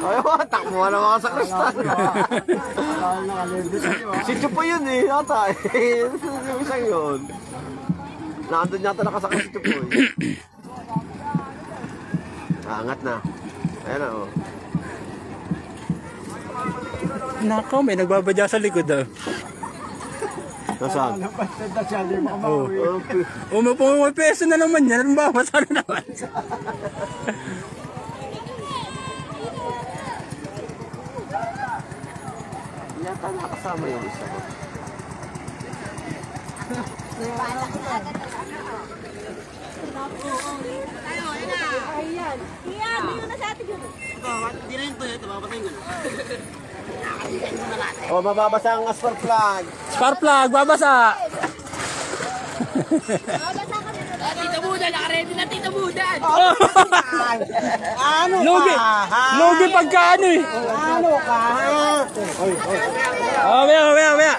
Ayaw, takbo na mga sa kristal. Si Chupo yun eh, yata. Yung isang yun. Nandun yata nakasakay si Chupo eh. Angat na. Ayan na oh. Nako, may nagbabadya sa likod daw. Nasaan? May peso na naman yan. Anong babasa na naman? Yata nakasama yung isa ko. Ayan. Iyan, dito na sa atin yun. Hindi na yun ito, mapatayin ko na. Oh, mababasa ang spark plug. Spark plug, babasa. Tita Buda, nakaready na Tita Buda. Ano Lugi. Lugi pagkaano eh. Ano ka? Oh, maya.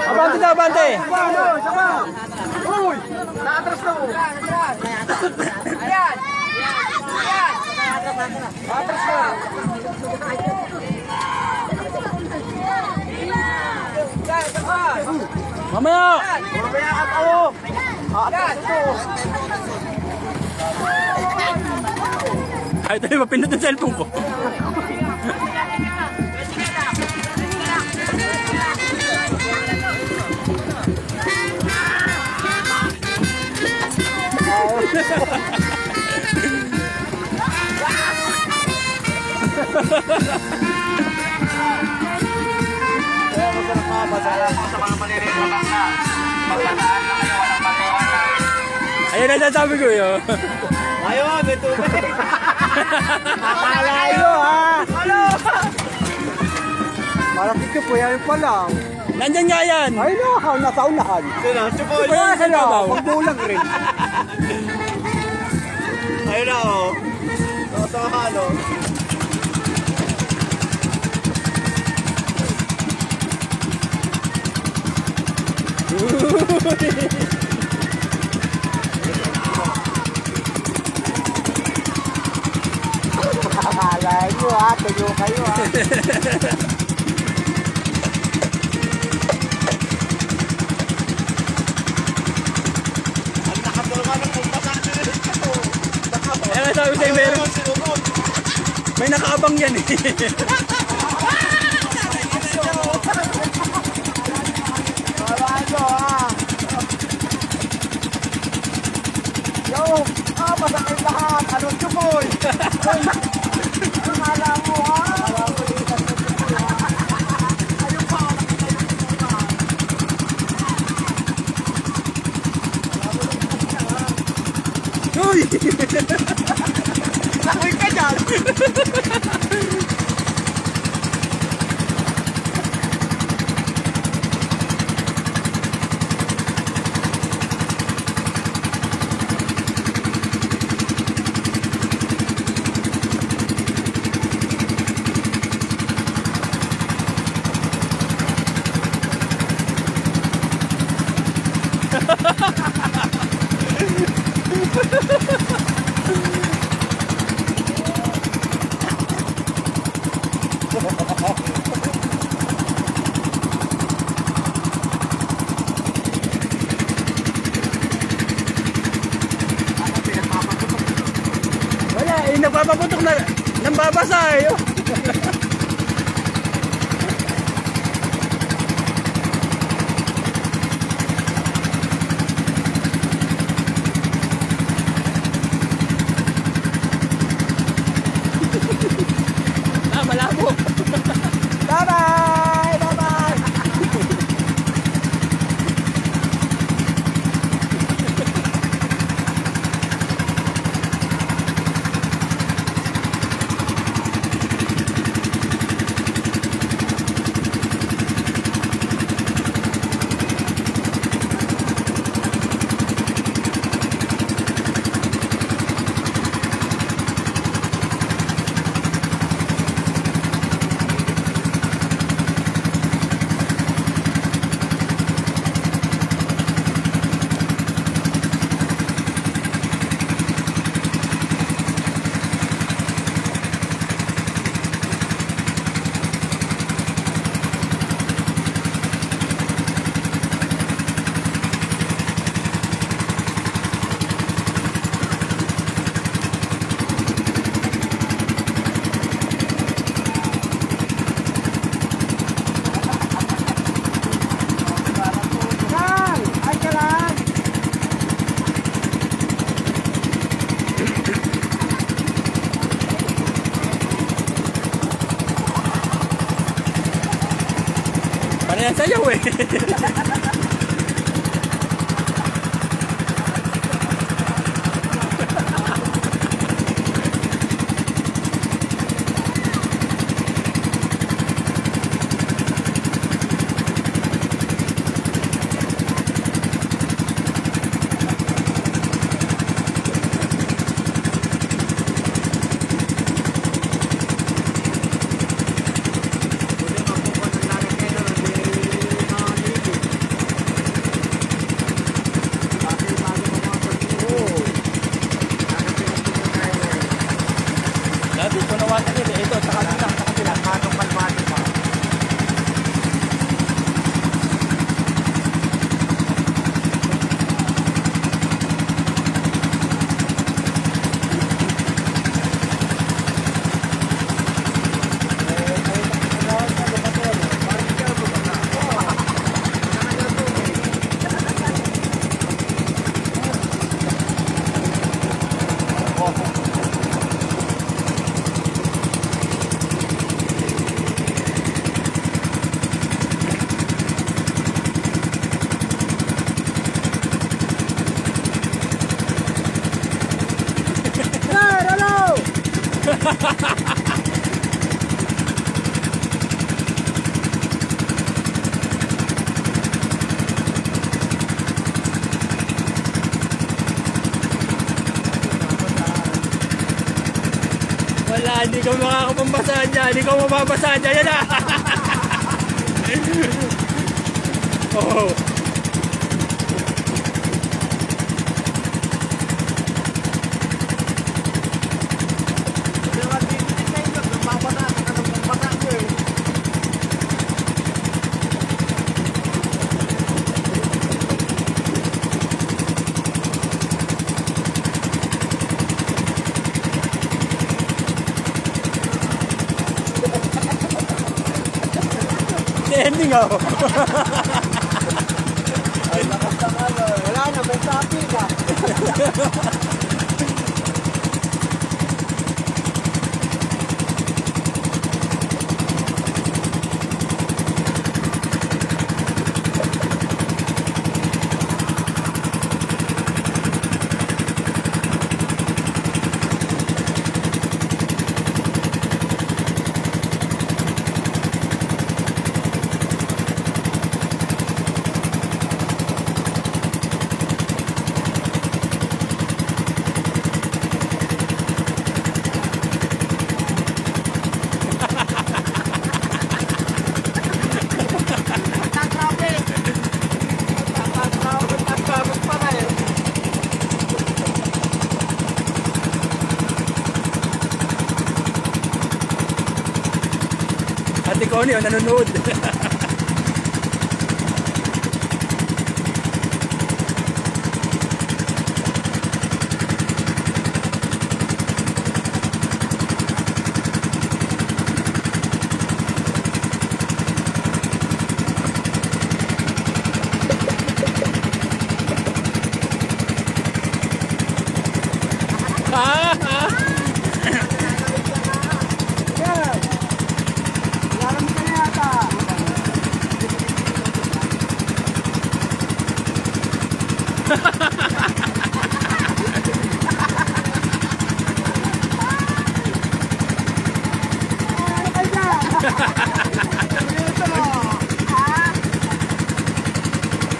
Abante na, abante. Uy! Naatras na mo. Ayan! Atras na. Mamaya. Mamaya at ako. Atras ito. Ay, tayo mapindot ang cellphone ko. Ayun na sasabi ko yun. Ayaw, may tubig. Nakalayo ha. Ano? Parang ito po yan pa lang. Nandyan nga yan. Ay no, nasa unahan. Sino? Chupoy. Kaya sa labaw. Pagbulang rin. Ayun na oh. Nasa halo. Alay nyo ha, tuyo kayo ha. Ang nakatulungan ng pumpasan nyo rin ito. Kaya sabi sa'yo meron. May nakaabang yan eh. Alay nyo ha. Yo, masakit lahat. Anong Chupoy? Ang alam mo ha. Uy! Lakoy ka dyan. Wala eh, napapaputok na nang babasa eh. Malabo. Bye-bye! Bye-bye! Sayaw-sayaw eh. Dati ko nawakan nila. Ito, sa kanila. Kalmado pa. Wala, hindi ko makakapambasahan dyan. Hindi ko mababasahan dyan. Yan na. Oh. Ending ako. Ay, wala na, may sapi ka. Ate Connie, nanonood.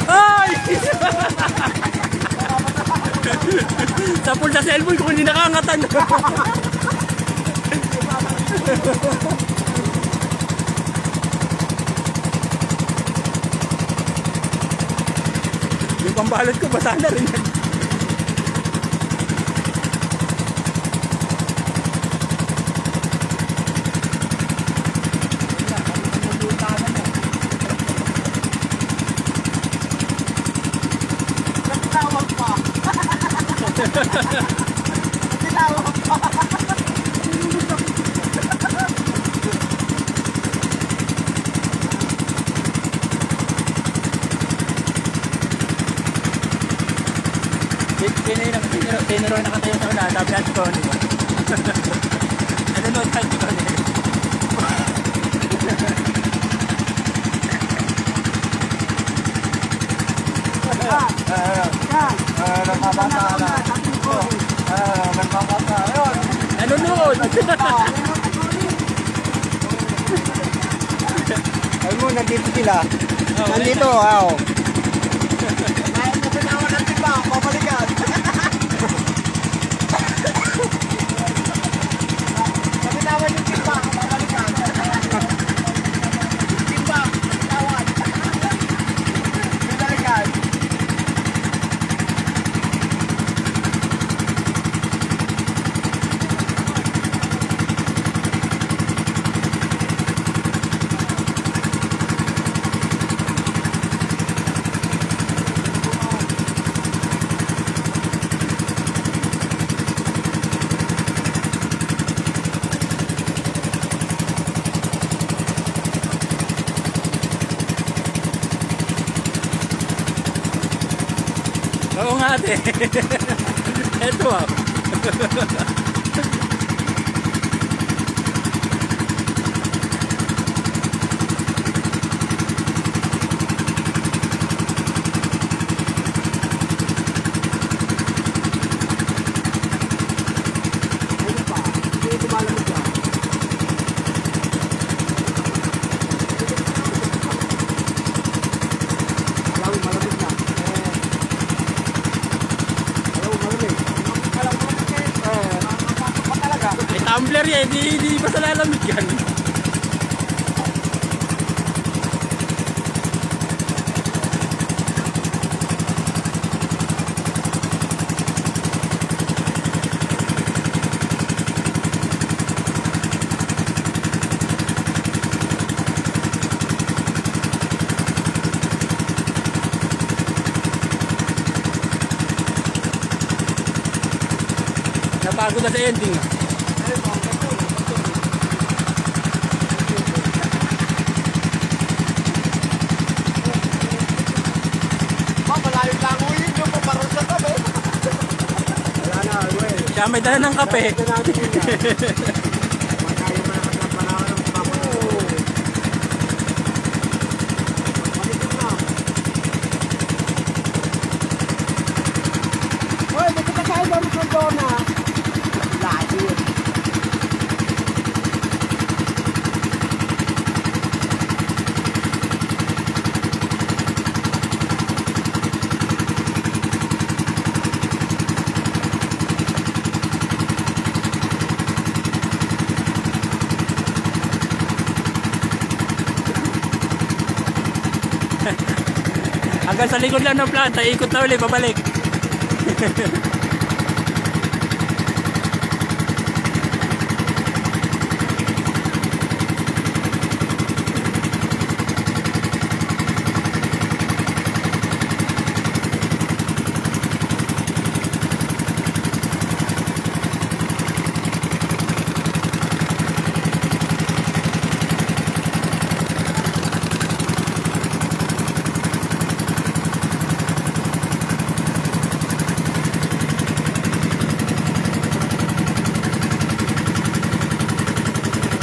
Ay! Sapul sa cellphone kung hindi nakangatan. Yung pambalot ko, basa na rin yan. Tinuro na katayo sa una, sabi natin ko, di ba? Ano no, sabi ko, Nagpapasa na. Nagpapasa. Ayun. Nanonood. Ayun mo, nandito sila. Oh, Nandito, wow. Kahit na pinawa ng timba, pabalikan. Pinawan yung timba, pabalikan. Timba, pinawan. Pabalikan. Oo nga ate. Eto ah. May tumbler yan, hindi basta lalamig yan. Napagod na sa ending. Malayo lang ko yun, yung paparoon sa tabi. Wala na, well. Siya may dala ng kape. Hoy, dito ka tayo ba sa dona? Layo. Hanggang sa likod lang ng planta, ikot na ulit, babalik.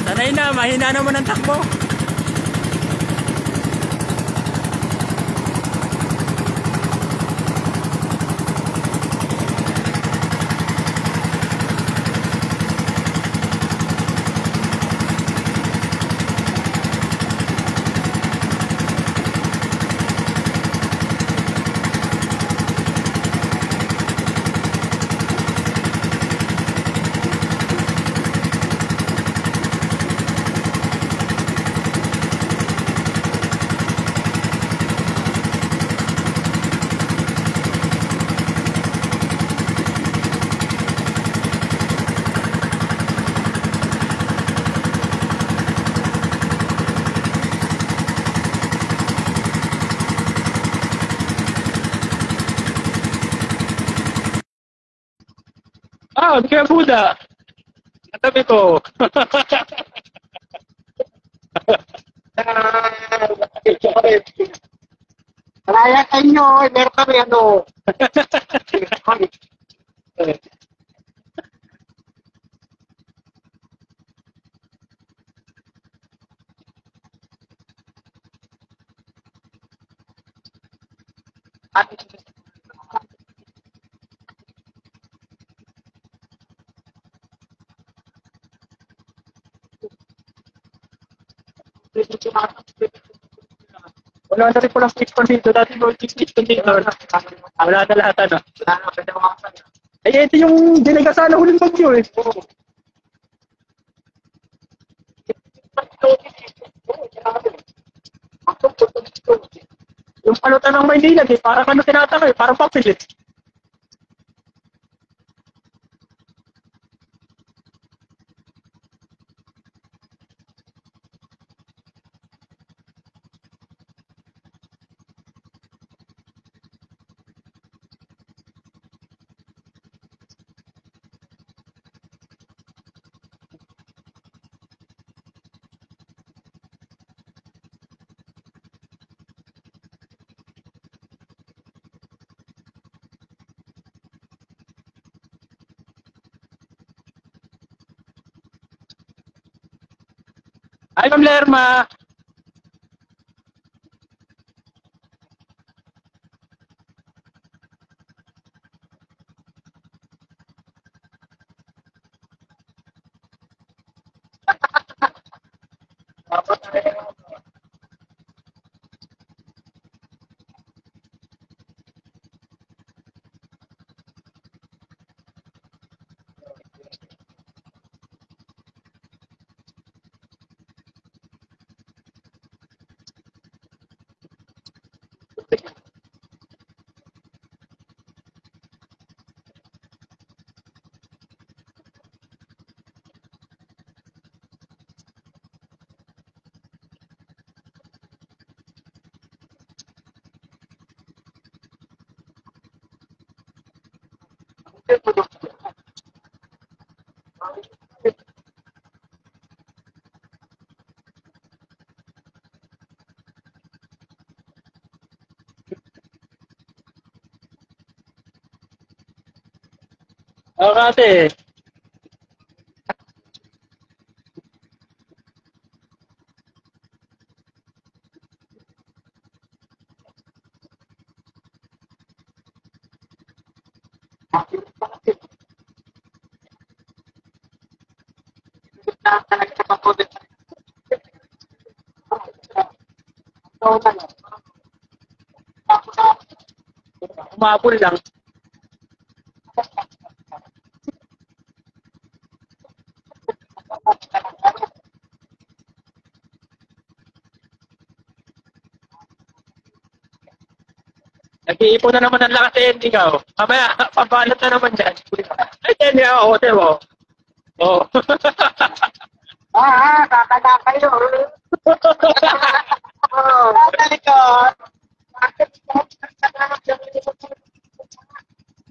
Sanay na, mahina naman ang takbo. Ah, di kaya Buddha. Ang tabi ko. Raya kanyo, meron kami ano. Wala na rin palang piston dito. Dati mo yung piston dito. Wala na lahat ano. Eh, ito yung dinigasan na huling bagyo eh. Yung palutan ng Maynila eh, parang ano tinataka eh, parang papel eh. Ay, Ma'am Lerma! Oo, ate. Umapol lang. Nag-iipon na naman ang lakas eh, ikaw. Mamaya, pabalot na naman dyan. Ay, yan nga, hotel mo. Oo. Kakala kayo. Talikod.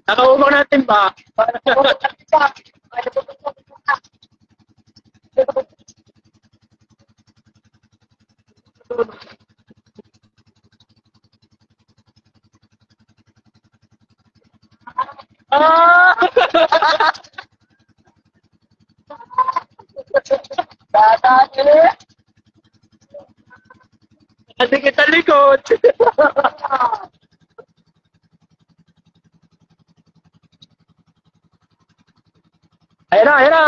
Nakaubang natin ba? Ah! Kasi kita likod. Ayan na, ayan na.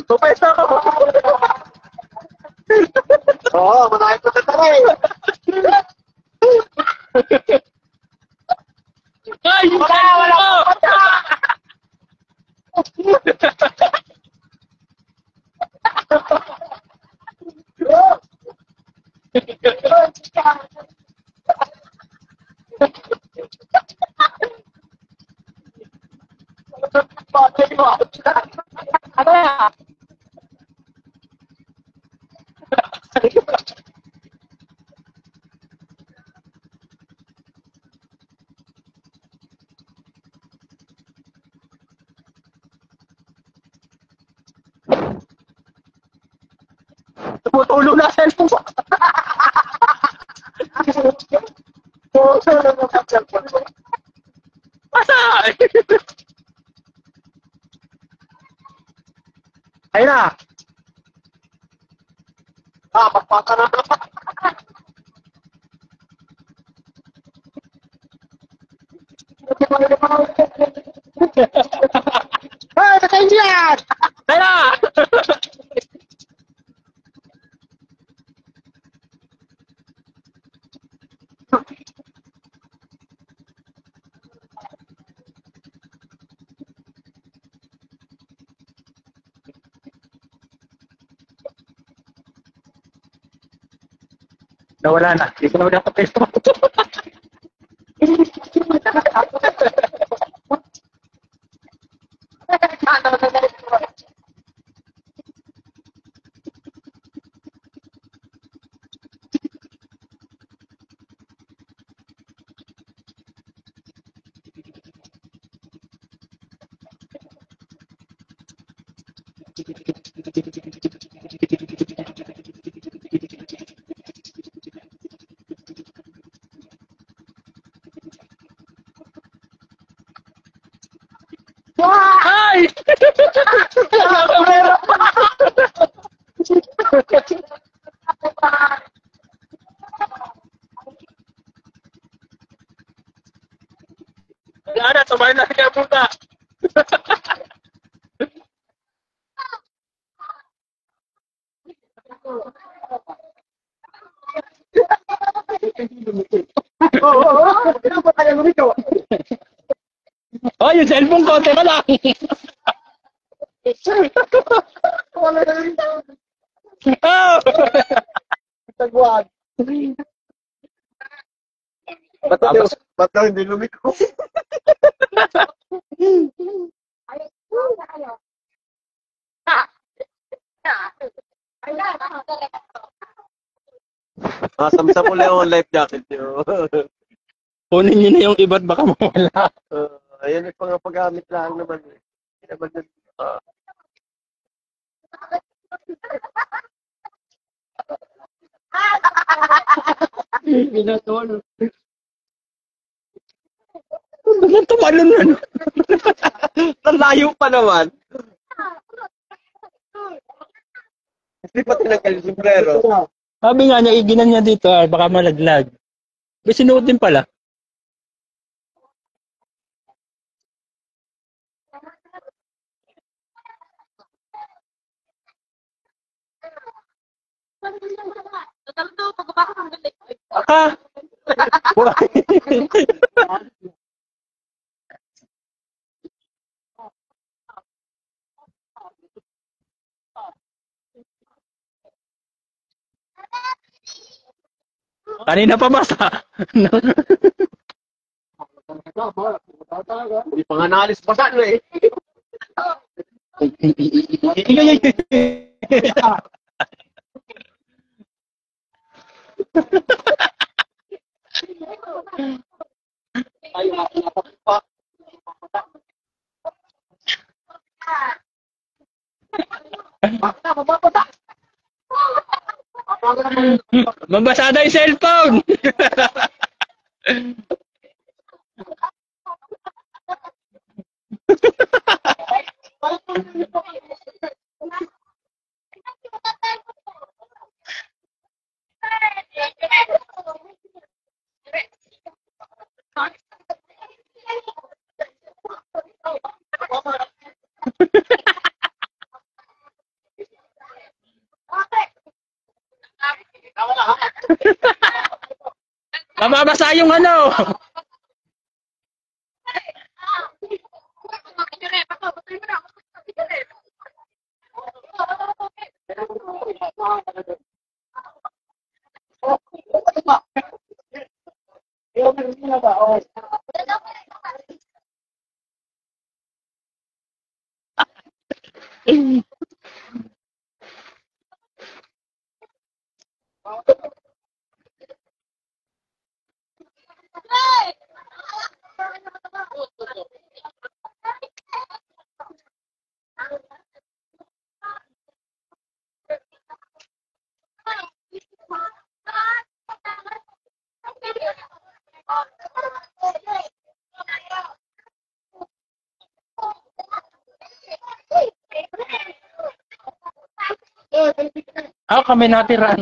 Pupwesto ako. Oo, manakit ko sa taray. Ay, wala. Ano yan? Tumutulo na sa cellphone ko. Masa? Ay, nakain yan! Tara! Nawala na. Hindi ko na wala sa pesto. Ay! Wala na, tumayo na kaya puta. Oh, yung cellphone ko, teka lang. Oh! Tagwag. Ba't daw hindi lumiko? Samsam mo lang yung life jacket nyo. Kunin niyo na yung iba't baka mawala. Ayan yung pang-pagamit lang naman. Hindi naman yun. Binatono. Bakit tumalon na? Layo pa naman. Hindi pa tinanggal yung sombrero. Sabi nga niya, iginan niya dito, baka malaglag. May sinuot din pala. Ah! Kanina pa basa. Hindi pa nga naalis pa saan eh. Mabasa na yung cellphone. Mababasa yung ano. Kami natira.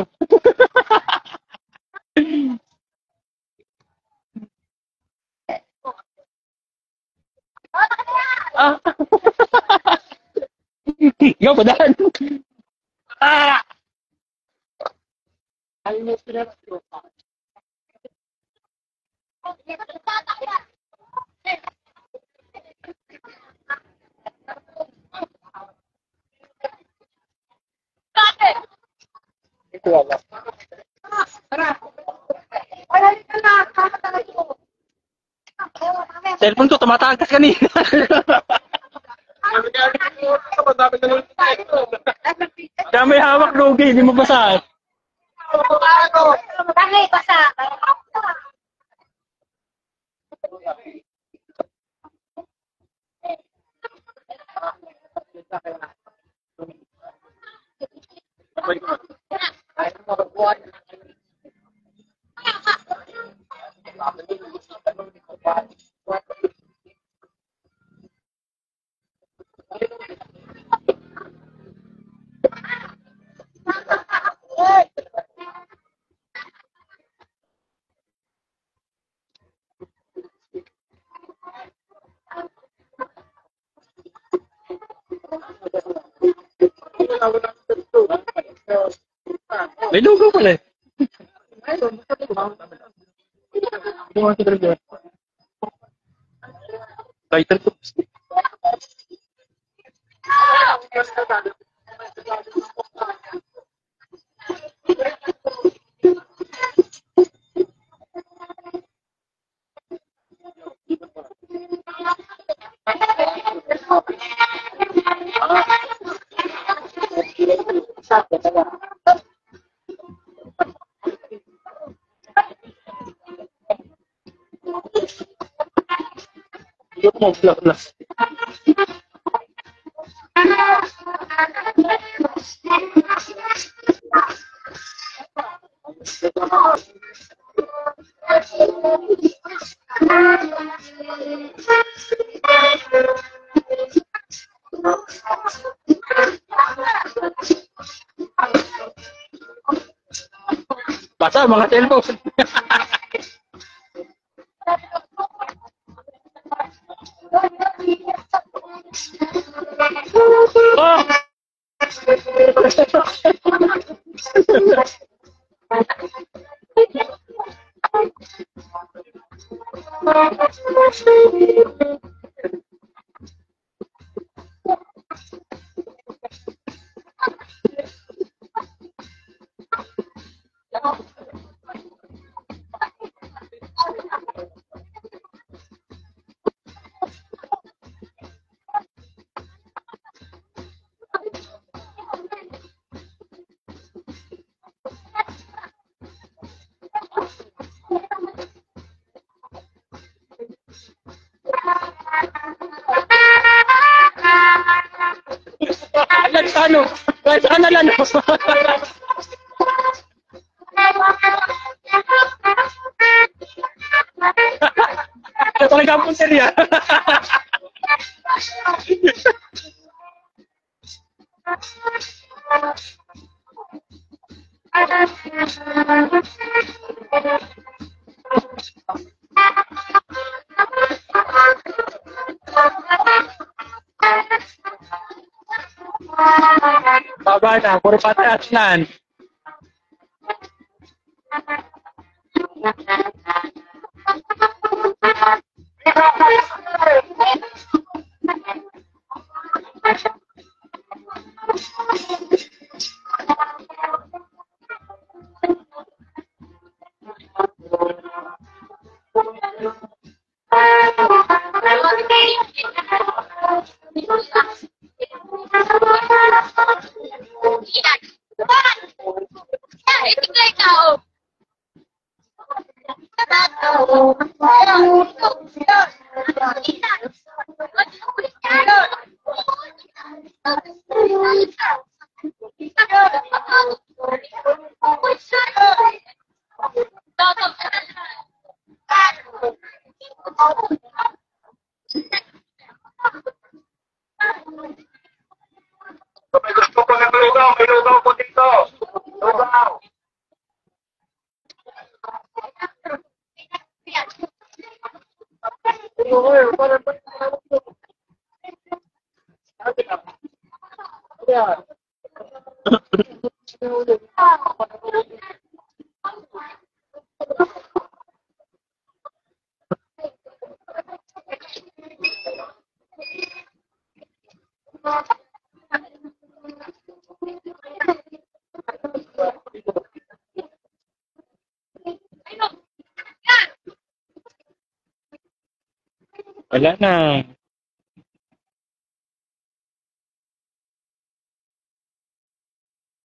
Ikaw, padaan. Ah! Ay, mo pinara. Ito wala. Cellphone ko, tumatakas kanina. Dami hawak, Lugi. Hindi mo basahan. Bakit basa? May logo pala eh. Title ko. Yung mo, vlog. Basta mga cellphone. Oh! Ano? Ano lang? Ito talaga ang punteriya. Baba na, puro pataas nan. yan. Wala na.